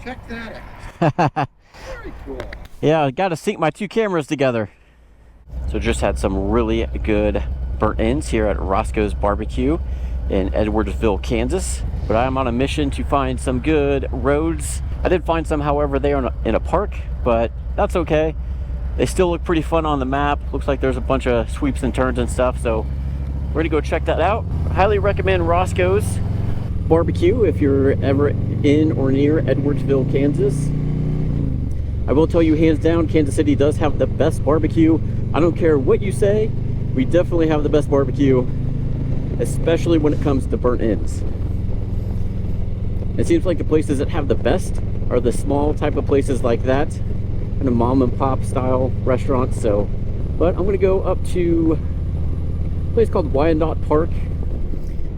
Check that out. Very cool. Yeah, I got to sync my two cameras together. So just had some really good burnt ends here at Roscoe's Barbecue in Edwardsville, Kansas. But I'm on a mission to find some good roads. I did find some, however, there in a park, but that's okay. They still look pretty fun on the map. Looks like there's a bunch of sweeps and turns and stuff, so we're gonna go check that out. Highly recommend Roscoe's Barbecue if you're ever in or near Edwardsville, Kansas. I will tell you hands down, Kansas City does have the best barbecue. I don't care what you say, we definitely have the best barbecue, especially when it comes to burnt ends. It seems like the places that have the best are the small type of places like that, kind of mom and pop style restaurants. So, but I'm gonna go up to a place called Wyandotte Park.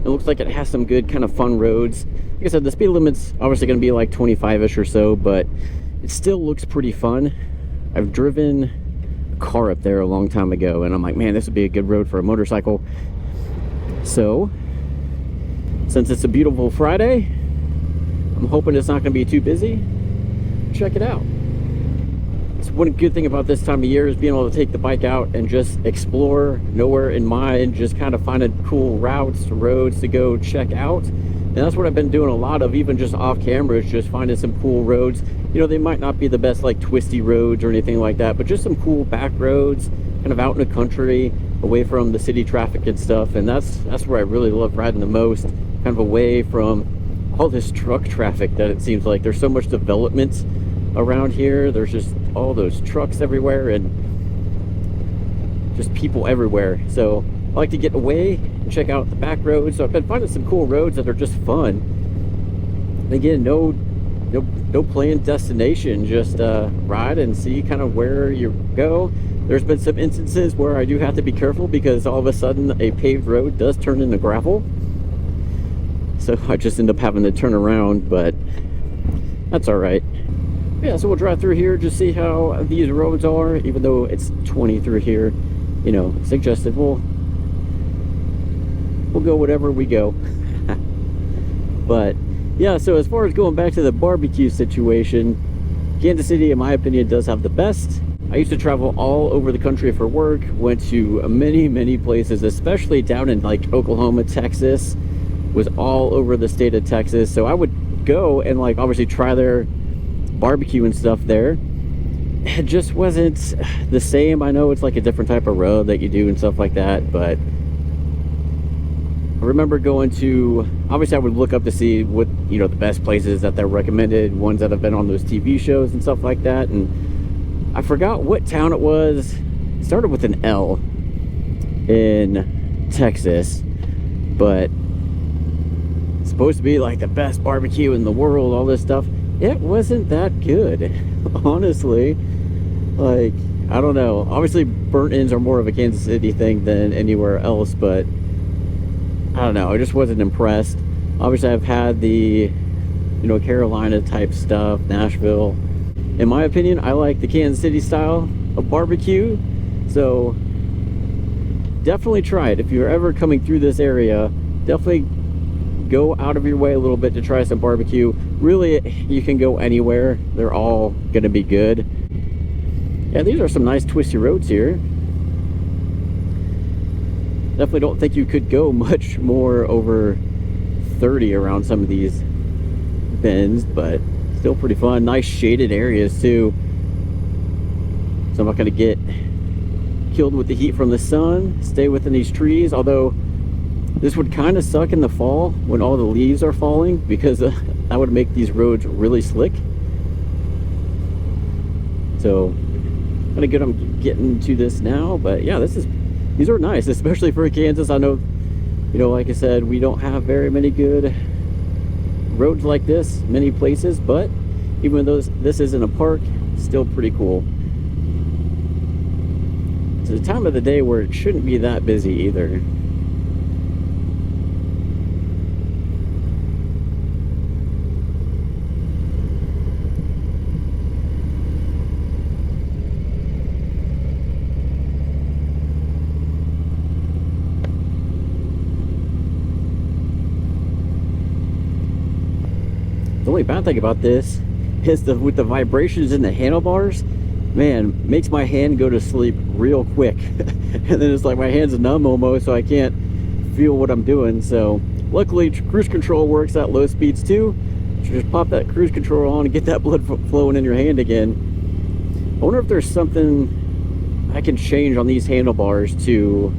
It looks like it has some good kind of fun roads. Like I said, the speed limit's obviously gonna be like 25-ish or so, but it still looks pretty fun. I've driven a car up there a long time ago, and I'm like, man, this would be a good road for a motorcycle. So, since it's a beautiful Friday, I'm hoping it's not going to be too busy. Check it out. It's one good thing about this time of year is being able to take the bike out and just explore, nowhere in mind, just kind of finding cool routes, roads to go check out. And that's what I've been doing a lot of, even just off camera, is just finding some cool roads. You know, they might not be the best like twisty roads or anything like that, but just some cool back roads, kind of out in the country, away from the city traffic and stuff. And that's where I really love riding the most, kind of away from all this truck traffic that it seems like. There's so much development around here. There's just all those trucks everywhere and just people everywhere. So I like to get away and check out the back roads. So I've been finding some cool roads that are just fun. And again, no planned destination, just ride and see kind of where you go. There's been some instances where I do have to be careful because all of a sudden a paved road does turn into gravel. So I just end up having to turn around, but that's all right. Yeah, so we'll drive through here, just see how these roads are, even though it's 20 through here. You know, suggested we'll go whatever we go. But yeah, so as far as going back to the barbecue situation, Kansas City, in my opinion, does have the best. I used to travel all over the country for work, went to many places, especially down in like Oklahoma, Texas, was all over the state of Texas. So I would go and like obviously try their barbecue and stuff there. It just wasn't the same. I know it's like a different type of road that you do and stuff like that, but I remember going to, obviously I would look up to see what, you know, the best places that they're recommended, ones that have been on those TV shows and stuff like that. And I forgot what town it was. It started with an L in Texas, but it's supposed to be like the best barbecue in the world, all this stuff. It wasn't that good, honestly. Like, I don't know. Obviously, burnt ends are more of a Kansas City thing than anywhere else, but I don't know. I just wasn't impressed. Obviously, I've had the, you know, Carolina type stuff, Nashville. In my opinion, I like the Kansas City style of barbecue. So definitely try it. If you're ever coming through this area, definitely go out of your way a little bit to try some barbecue. Really, you can go anywhere. They're all going to be good. Yeah, these are some nice twisty roads here. Definitely don't think you could go much more over 30 around some of these bends, but still pretty fun. Nice shaded areas too, so I'm not going to get killed with the heat from the sun. Stay within these trees, although this would kind of suck in the fall when all the leaves are falling, because that would make these roads really slick. So kind of good I'm getting to this now, but yeah, these are nice, especially for Kansas. I know, you know, like I said, we don't have very many good roads like this many places, but even though this isn't a park, still pretty cool. It's a time of the day where it shouldn't be that busy either. The only bad thing about this is with the vibrations in the handlebars, man, makes my hand go to sleep real quick. And then it's like my hand's numb almost, so I can't feel what I'm doing. So luckily cruise control works at low speeds too. So just pop that cruise control on and get that blood flowing in your hand again. I wonder if there's something I can change on these handlebars to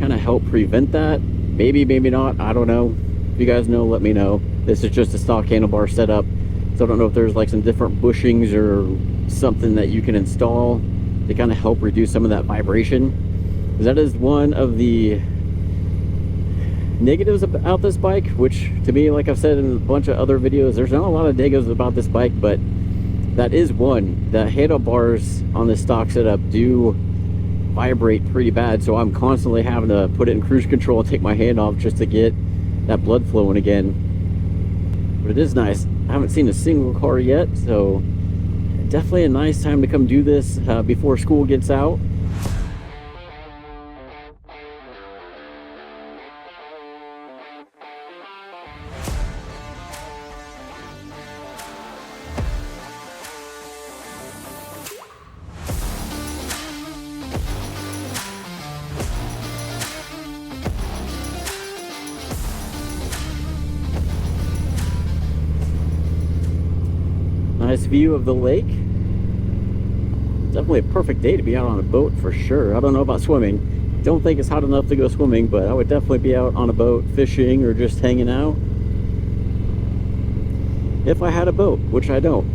kind of help prevent that. Maybe, maybe not, I don't know. If you guys know, let me know. This is just a stock handlebar setup, so I don't know if there's like some different bushings or something that you can install to kind of help reduce some of that vibration. Because that is one of the negatives about this bike, which to me, like I've said in a bunch of other videos, there's not a lot of negatives about this bike, but that is one. The handlebars on this stock setup do vibrate pretty bad, so I'm constantly having to put it in cruise control and take my hand off just to get that blood flowing again. But it is nice. I haven't seen a single car yet, so definitely a nice time to come do this before school gets out. Nice view of the lake. Definitely a perfect day to be out on a boat for sure. I don't know about swimming. Don't think it's hot enough to go swimming, but I would definitely be out on a boat fishing or just hanging out. If I had a boat, which I don't.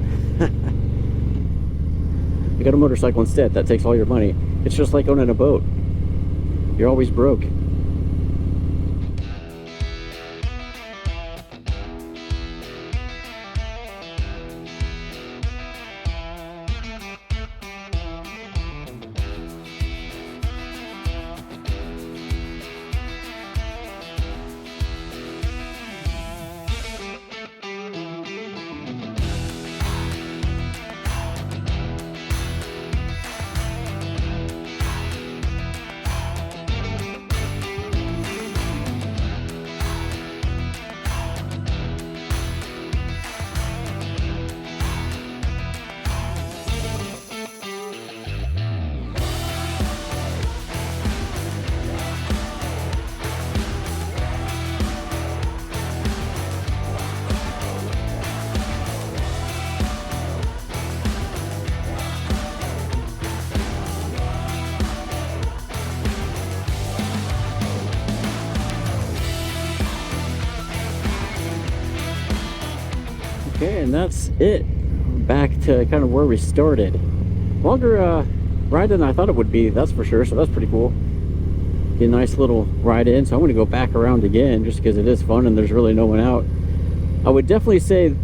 I got a motorcycle instead. That takes all your money. It's just like owning a boat. You're always broke. Okay, and that's it. Back to kind of where we started. Longer ride than I thought it would be, that's for sure, so that's pretty cool. Get a nice little ride in, so I'm going to go back around again just because it is fun and there's really no one out. I would definitely say,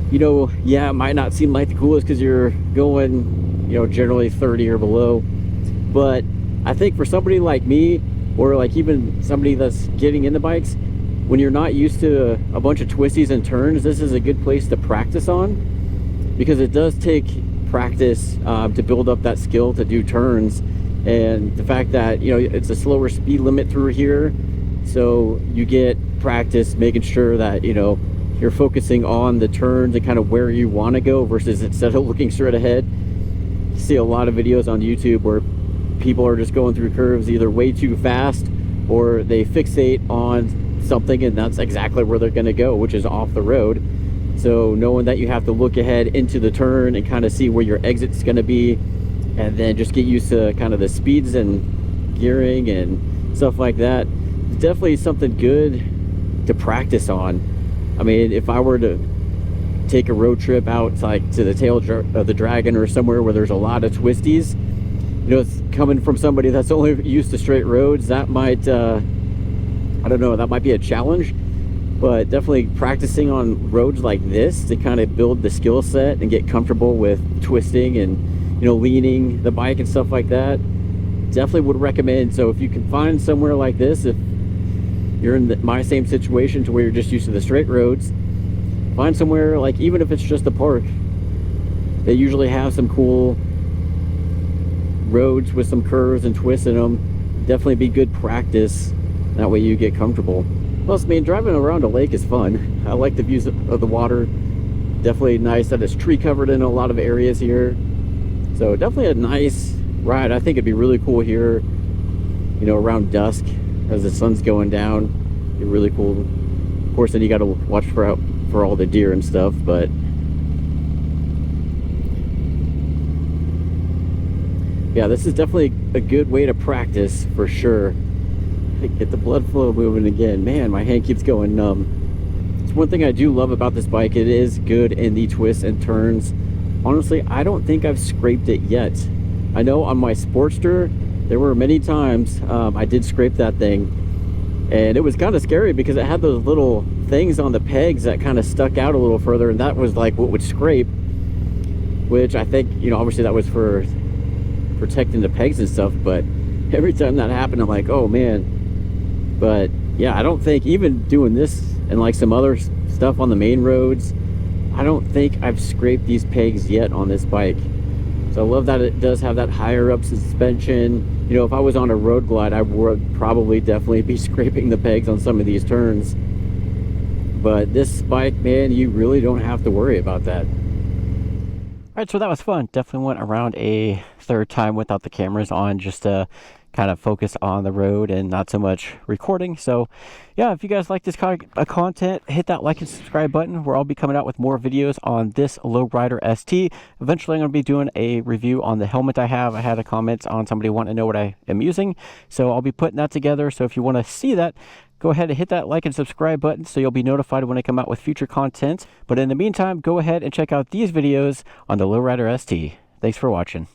you know, yeah, it might not seem like the coolest because you're going, you know, generally 30 or below, but I think for somebody like me, or like even somebody that's getting into bikes, when you're not used to a bunch of twisties and turns, this is a good place to practice on, because it does take practice to build up that skill to do turns. And the fact that, you know, it's a slower speed limit through here, so you get practice making sure that, you know, you're focusing on the turns and kind of where you want to go, versus instead of looking straight ahead. You see a lot of videos on YouTube where people are just going through curves either way too fast, or they fixate on something and that's exactly where they're going to go, which is off the road. So knowing that you have to look ahead into the turn and kind of see where your exit's going to be, and then just get used to kind of the speeds and gearing and stuff like that, it's definitely something good to practice on. I mean, if I were to take a road trip out like to the tail of the Dragon or somewhere where there's a lot of twisties, you know, it's coming from somebody that's only used to straight roads, that might I don't know, that might be a challenge. But definitely practicing on roads like this to kind of build the skill set and get comfortable with twisting and, you know, leaning the bike and stuff like that, definitely would recommend. So if you can find somewhere like this, if you're in my same situation to where you're just used to the straight roads, find somewhere, like even if it's just a park, they usually have some cool roads with some curves and twists in them. Definitely be good practice. That way you get comfortable. Plus, I mean, driving around a lake is fun. I like the views of the water. Definitely nice that it's tree covered in a lot of areas here. So definitely a nice ride. I think it'd be really cool here, you know, around dusk as the sun's going down. It'd be really cool. Of course, then you got to watch for all the deer and stuff, but yeah, this is definitely a good way to practice for sure. Get the blood flow moving again. Man, my hand keeps going numb. It's one thing I do love about this bike. It is good in the twists and turns. Honestly, I don't think I've scraped it yet. I know on my Sportster, there were many times I did scrape that thing. And it was kind of scary because it had those little things on the pegs that kind of stuck out a little further. And that was like what would scrape. Which I think, you know, obviously that was for protecting the pegs and stuff. But every time that happened, I'm like, oh man. But yeah, I don't think even doing this and like some other stuff on the main roads, I don't think I've scraped these pegs yet on this bike. So I love that it does have that higher up suspension. You know, if I was on a road glide, I would probably definitely be scraping the pegs on some of these turns. But this bike, man, you really don't have to worry about that. All right, so that was fun. Definitely went around a third time without the cameras on, just to kind of focus on the road and not so much recording. So yeah, if you guys like this kind of content, hit that like and subscribe button, where I'll be coming out with more videos on this Lowrider ST. Eventually I'm going to be doing a review on the helmet I have. I had a comment on somebody wanting to know what I am using, so I'll be putting that together. So if you want to see that, go ahead and hit that like and subscribe button so you'll be notified when I come out with future content. But in the meantime, go ahead and check out these videos on the Lowrider ST. Thanks for watching.